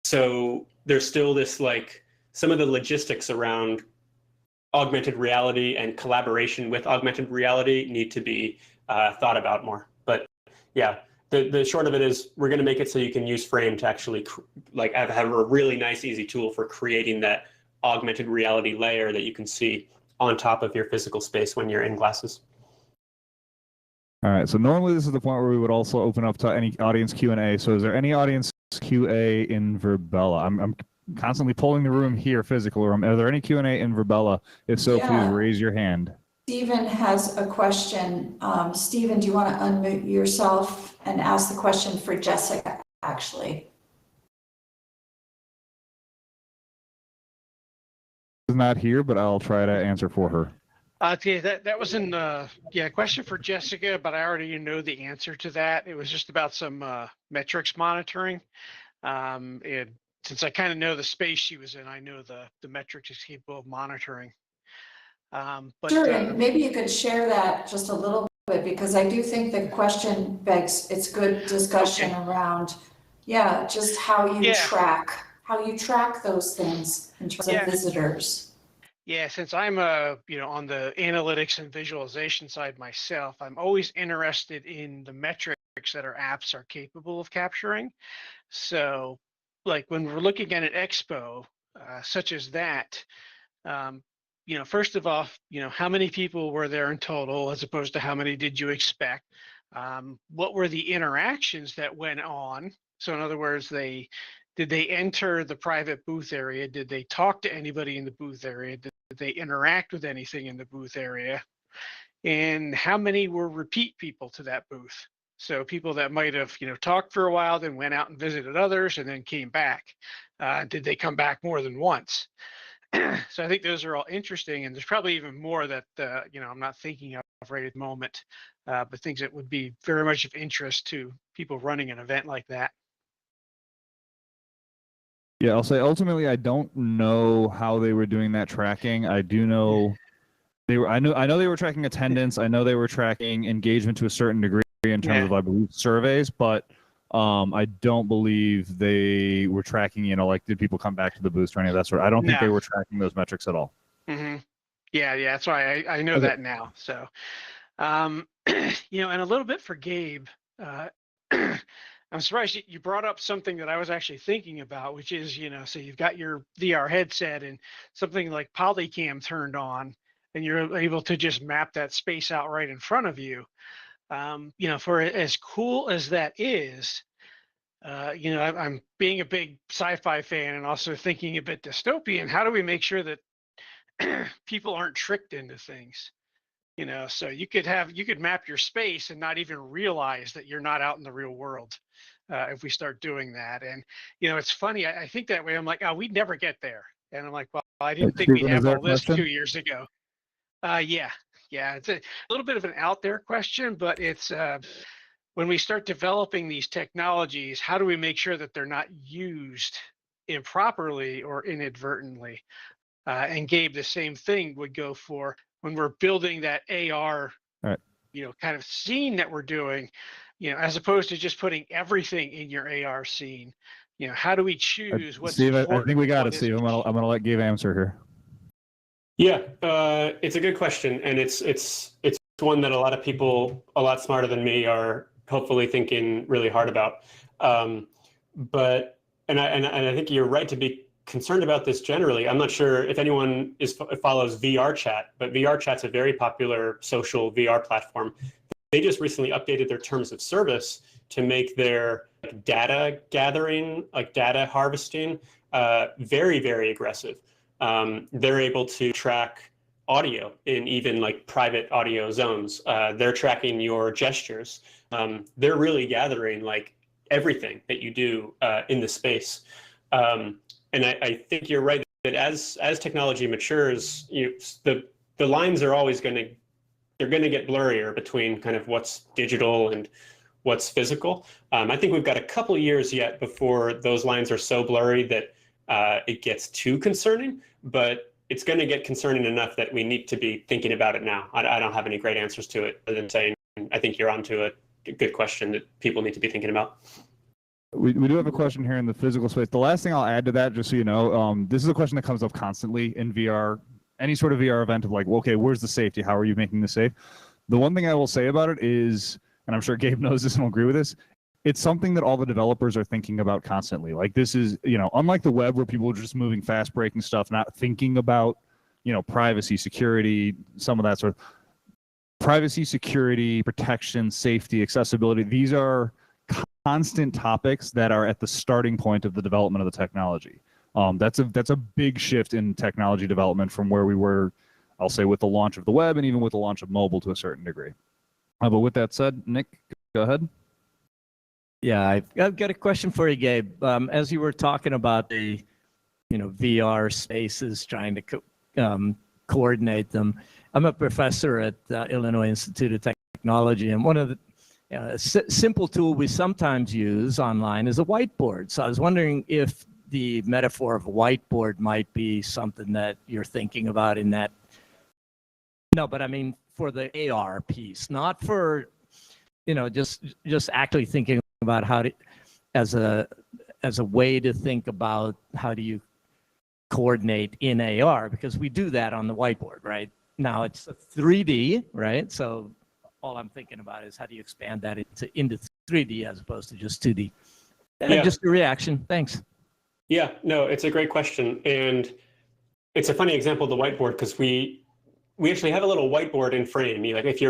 So there's still this like, some of the logistics around augmented reality and collaboration with augmented reality need to be thought about more. But yeah. The short of it is we're going to make it so you can use Frame to actually like have a really nice, easy tool for creating that augmented reality layer that you can see on top of your physical space when you're in glasses. All right. So normally this is the point where we would also open up to any audience Q&A. So is there any audience Q&A in Verbella? I'm constantly polling the room here, physical room. Are there any Q&A in Verbella? If so, please raise your hand. Stephen has a question. Stephen, do you want to unmute yourself and ask the question for Jessica, actually? She's not here, but I'll try to answer for her. Okay, that was a question for Jessica, but I already know the answer to that. It was just about some metrics monitoring. And since I kind of know the space she was in, I know the metrics is capable of monitoring. Sure, and maybe you could share that just a little bit, because I do think the question begs, it's good discussion around, just how you track those things in terms of visitors. Yeah, since I'm on the analytics and visualization side myself, I'm always interested in the metrics that our apps are capable of capturing. So like when we're looking at an expo such as that, first of all, how many people were there in total as opposed to how many did you expect? What were the interactions that went on? So in other words, did they enter the private booth area? Did they talk to anybody in the booth area? Did they interact with anything in the booth area? And how many were repeat people to that booth? So people that might have, talked for a while, then went out and visited others and then came back. Did they come back more than once? So I think those are all interesting, and there's probably even more that I'm not thinking of right at the moment, but things that would be very much of interest to people running an event like that. Yeah, I'll say ultimately I don't know how they were doing that tracking. I do know I know they were tracking attendance. I know they were tracking engagement to a certain degree in terms of, I believe, surveys, but I don't believe they were tracking, like, did people come back to the booth or any of that sort. I don't think they were tracking those metrics at all. Mm-hmm. Yeah, that's why I know that now. So, and a little bit for Gabe, I'm surprised you brought up something that I was actually thinking about, which is, so you've got your VR headset and something like Polycam turned on, and you're able to just map that space out right in front of you. For as cool as that is, I'm being a big sci-fi fan and also thinking a bit dystopian. How do we make sure that people aren't tricked into things? So you could map your space and not even realize that you're not out in the real world if we start doing that. And it's funny. I think that way. I'm like, oh, we'd never get there. And I'm like, well, I didn't think we'd have all this 2 years ago. Yeah. It's a little bit of an out there question, but it's when we start developing these technologies, how do we make sure that they're not used improperly or inadvertently? And Gabe, the same thing would go for when we're building that AR, kind of scene that we're doing, as opposed to just putting everything in your AR scene. How do we choose what's Steve, I think we got it, Steve. I'm gonna let Gabe answer here. Yeah, it's a good question, and it's one that a lot of people, a lot smarter than me, are hopefully thinking really hard about. But I think you're right to be concerned about this generally. I'm not sure if anyone follows VR Chat, but VR Chat's a very popular social VR platform. They just recently updated their terms of service to make their data gathering, data harvesting, very, very aggressive. They're able to track audio in even private audio zones. They're tracking your gestures. They're really gathering everything that you do in the space. And I think you're right that as technology matures, the lines are always going to get blurrier between kind of what's digital and what's physical. I think we've got a couple years yet before those lines are so blurry that it gets too concerning, but it's going to get concerning enough that we need to be thinking about it now. I don't have any great answers to it other than saying I think you're onto a good question that people need to be thinking about. We do have a question here in the physical space. The last thing I'll add to that, just so you know, this is a question that comes up constantly in VR, any sort of VR event of okay, where's the safety? How are you making this safe? The one thing I will say about it is, and I'm sure Gabe knows this and will agree with this, it's something that all the developers are thinking about constantly. This is, unlike the web where people are just moving fast breaking stuff, not thinking about, privacy, security, some of that sort of privacy, security, protection, safety, accessibility. These are constant topics that are at the starting point of the development of the technology. That's a big shift in technology development from where we were, I'll say, with the launch of the web and even with the launch of mobile to a certain degree. But with that said, Nick, go ahead. Yeah, I've got a question for you, Gabe. As you were talking about the, VR spaces, trying to coordinate them. I'm a professor at Illinois Institute of Technology, and one of the simple tool we sometimes use online is a whiteboard. So I was wondering if the metaphor of a whiteboard might be something that you're thinking about in that. No, but I mean for the AR piece, not for, just actually thinking about how to, as a way to think about how do you coordinate in AR, because we do that on the whiteboard, right? Now it's a 3D, right? So all I'm thinking about is how do you expand that into 3D as opposed to just 2D? Yeah. Just a reaction. Thanks. Yeah, no, it's a great question. And it's a funny example of the whiteboard because we actually have a little whiteboard in Frame.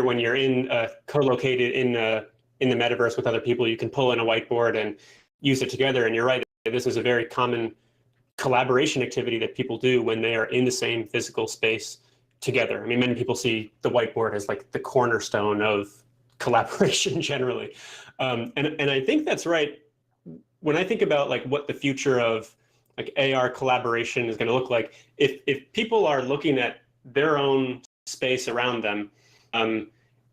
When you're in co-located in the metaverse with other people, you can pull in a whiteboard and use it together. And you're right, this is a very common collaboration activity that people do when they are in the same physical space together. I mean, many people see the whiteboard as like the cornerstone of collaboration generally. And I think that's right. When I think about like what the future of like AR collaboration is going to look like, if people are looking at their own space around them,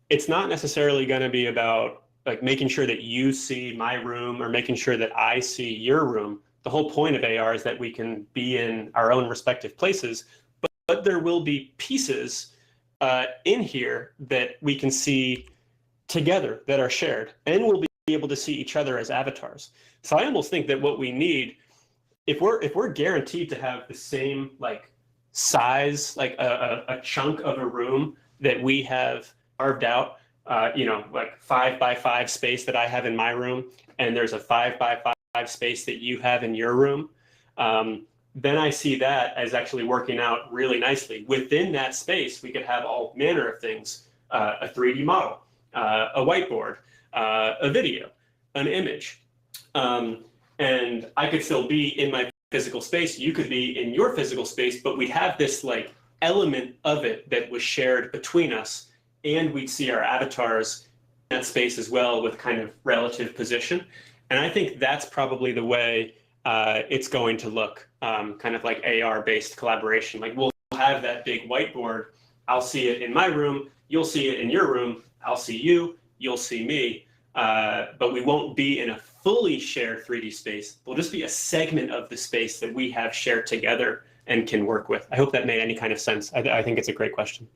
it's not necessarily going to be about like making sure that you see my room or making sure that I see your room. The whole point of AR is that we can be in our own respective places, but there will be pieces in here that we can see together that are shared, and we'll be able to see each other as avatars. So I almost think that what we need, if we're guaranteed to have the same like size, like a chunk of a room that we have carved out, like 5 by 5 space that I have in my room, and there's a 5 by 5 space that you have in your room, then I see that as actually working out really nicely. Within that space, we could have all manner of things, a 3D model, a whiteboard, a video, an image. And I could still be in my physical space, you could be in your physical space, but we'd have this like element of it that was shared between us, and we'd see our avatars in that space as well with kind of relative position. And I think that's probably the way it's going to look, kind of like AR-based collaboration. Like we'll have that big whiteboard, I'll see it in my room, you'll see it in your room, I'll see you, you'll see me, but we won't be in a fully shared 3D space. We'll just be a segment of the space that we have shared together and can work with. I hope that made any kind of sense. I think it's a great question.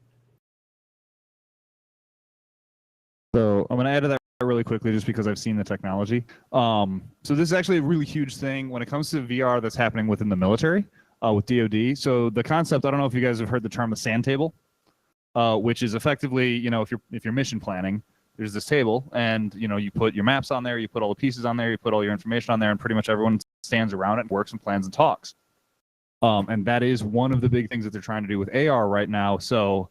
So I'm going to add to that really quickly just because I've seen the technology. So this is actually a really huge thing when it comes to VR that's happening within the military with DoD. So the concept, I don't know if you guys have heard the term the sand table, which is effectively, if you're mission planning, there's this table and, you put your maps on there, you put all the pieces on there, you put all your information on there, and pretty much everyone stands around it, works and plans and talks. And that is one of the big things that they're trying to do with AR right now. So,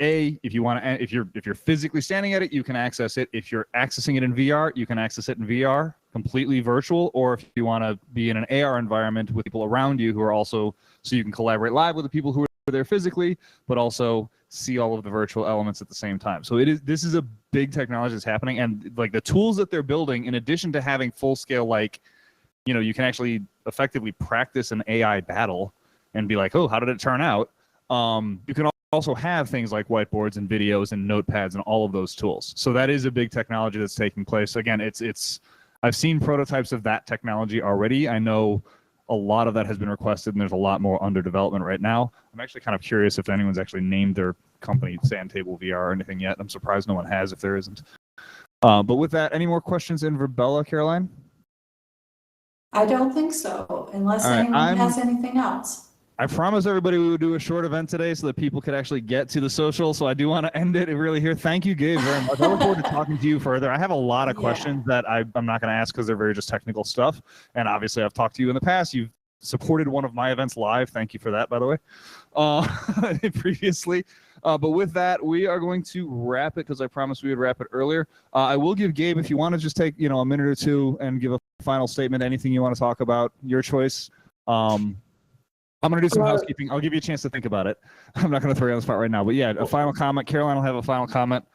if you want to, if you're physically standing at it, you can access it. If you're accessing it in VR, you can access it in VR, completely virtual. Or if you want to be in an AR environment with people around you who are also, so you can collaborate live with the people who are there physically, but also see all of the virtual elements at the same time. So this is a big technology that's happening, and like the tools that they're building, in addition to having full scale, like, you can actually effectively practice an AI battle and be like, oh, how did it turn out? You can also have things like whiteboards and videos and notepads and all of those tools. So that is a big technology that's taking place. Again, I've seen prototypes of that technology already. I know a lot of that has been requested, and there's a lot more under development right now. I'm actually kind of curious if anyone's actually named their company Sandtable VR or anything yet. I'm surprised no one has if there isn't. But with that, any more questions in Verbella, Caroline? I don't think so, unless All right, anyone has anything else. I promised everybody we would do a short event today so that people could actually get to the social. So I do want to end it really here. Thank you, Gabe, very much. I look forward to talking to you further. I have a lot of questions that I'm not going to ask because they're very just technical stuff. And obviously, I've talked to you in the past. You've supported one of my events live. Thank you for that, by the way, previously. But with that, we are going to wrap it because I promised we would wrap it earlier. I will give Gabe, if you want to just take a minute or two and give a final statement, anything you want to talk about, your choice. I'm going to do some housekeeping. I'll give you a chance to think about it. I'm not going to throw you on the spot right now. But yeah, a final comment. Caroline will have a final comment.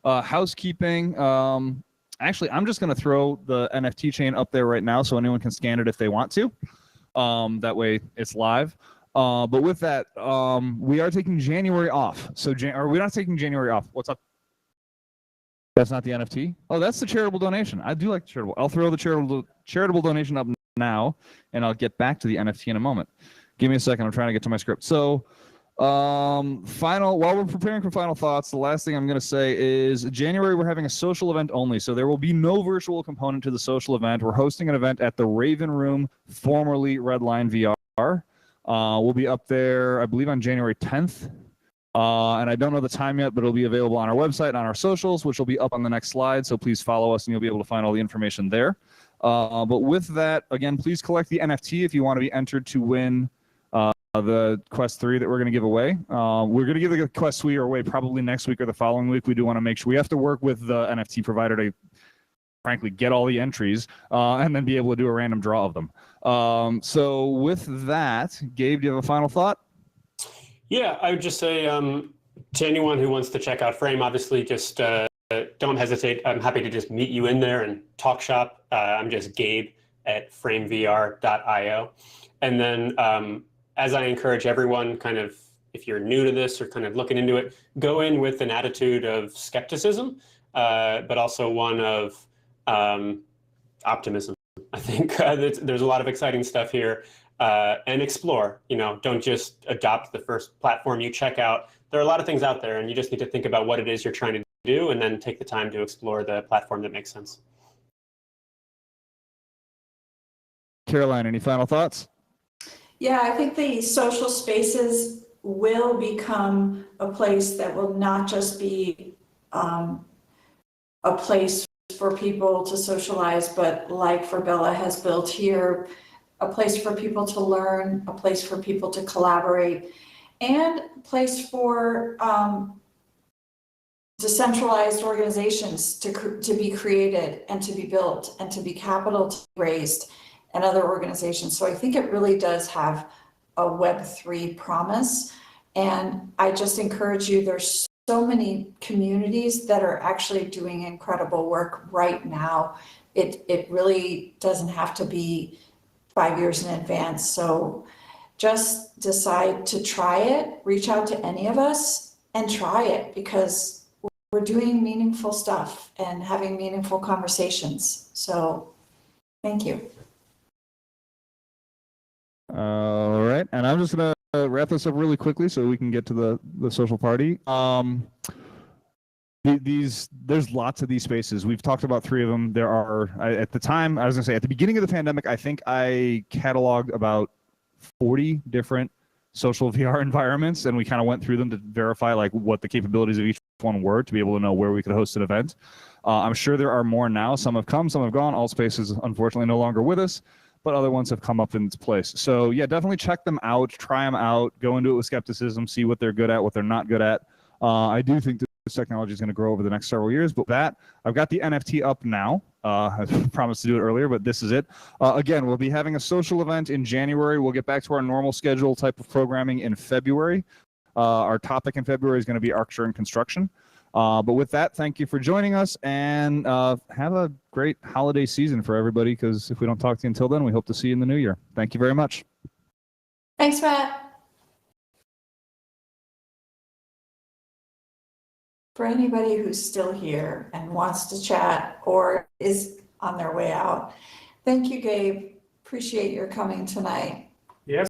Housekeeping. Actually, I'm just going to throw the NFT chain up there right now so anyone can scan it if they want to. That way it's live. But with that, we are taking January off. So, or we're not taking January off. What's up? That's not the NFT? Oh, that's the charitable donation. I do like the charitable. I'll throw the charitable donation up now, and I'll get back to the NFT in a moment. Give me a second. I'm trying to get to my script. So, while we're preparing for final thoughts, the last thing I'm going to say is January, we're having a social event only. So there will be no virtual component to the social event. We're hosting an event at the Raven Room, formerly Redline VR. We'll be up there, I believe, on January 10th. And I don't know the time yet, but it'll be available on our website and on our socials, which will be up on the next slide. So please follow us and you'll be able to find all the information there. But with that, again, please collect the NFT if you want to be entered to win the Quest 3 that we're going to give away. We're going to give the Quest 3 away probably next week or the following week. We do want to make sure we have to work with the NFT provider to frankly get all the entries and then be able to do a random draw of them. So with that, Gabe, do you have a final thought? Yeah, I would just say to anyone who wants to check out Frame, obviously just don't hesitate. I'm happy to just meet you in there and talk shop. I'm just Gabe at framevr.io. And then as I encourage everyone, kind of, if you're new to this or kind of looking into it, go in with an attitude of skepticism, but also one of optimism. I think there's a lot of exciting stuff here, and explore. Don't just adopt the first platform you check out. There are a lot of things out there, and you just need to think about what it is you're trying to do, and then take the time to explore the platform that makes sense. Caroline, any final thoughts? Yeah, I think the social spaces will become a place that will not just be a place for people to socialize, but like Verbella has built here, a place for people to learn, a place for people to collaborate, and a place for decentralized organizations to be created and to be built and to be capital raised and other organizations. So I think it really does have a Web3 promise. And I just encourage you, there's so many communities that are actually doing incredible work right now. It really doesn't have to be 5 years in advance. So just decide to try it, reach out to any of us and try it, because we're doing meaningful stuff and having meaningful conversations. So thank you. All right, and I'm just gonna wrap this up really quickly so we can get to the social party. There's lots of these spaces. We've talked about 3 of them. There are, at the time, I was gonna say at the beginning of the pandemic, I think I cataloged about 40 different social VR environments, and we kind of went through them to verify like what the capabilities of each one were to be able to know where we could host an event. I'm sure there are more now. Some have come, some have gone. Allspace is unfortunately no longer with us, but other ones have come up in its place. So yeah, definitely check them out, try them out, go into it with skepticism, see what they're good at, what they're not good at. I do think this technology is going to grow over the next several years, but that, I've got the NFT up now. I promised to do it earlier, but this is it. Again, we'll be having a social event in January. We'll get back to our normal schedule type of programming in February. Our topic in February is going to be architecture and construction. But with that, thank you for joining us, and have a great holiday season for everybody, because if we don't talk to you until then, we hope to see you in the new year. Thank you very much. Thanks, Matt. For anybody who's still here and wants to chat or is on their way out, thank you, Gabe. Appreciate your coming tonight.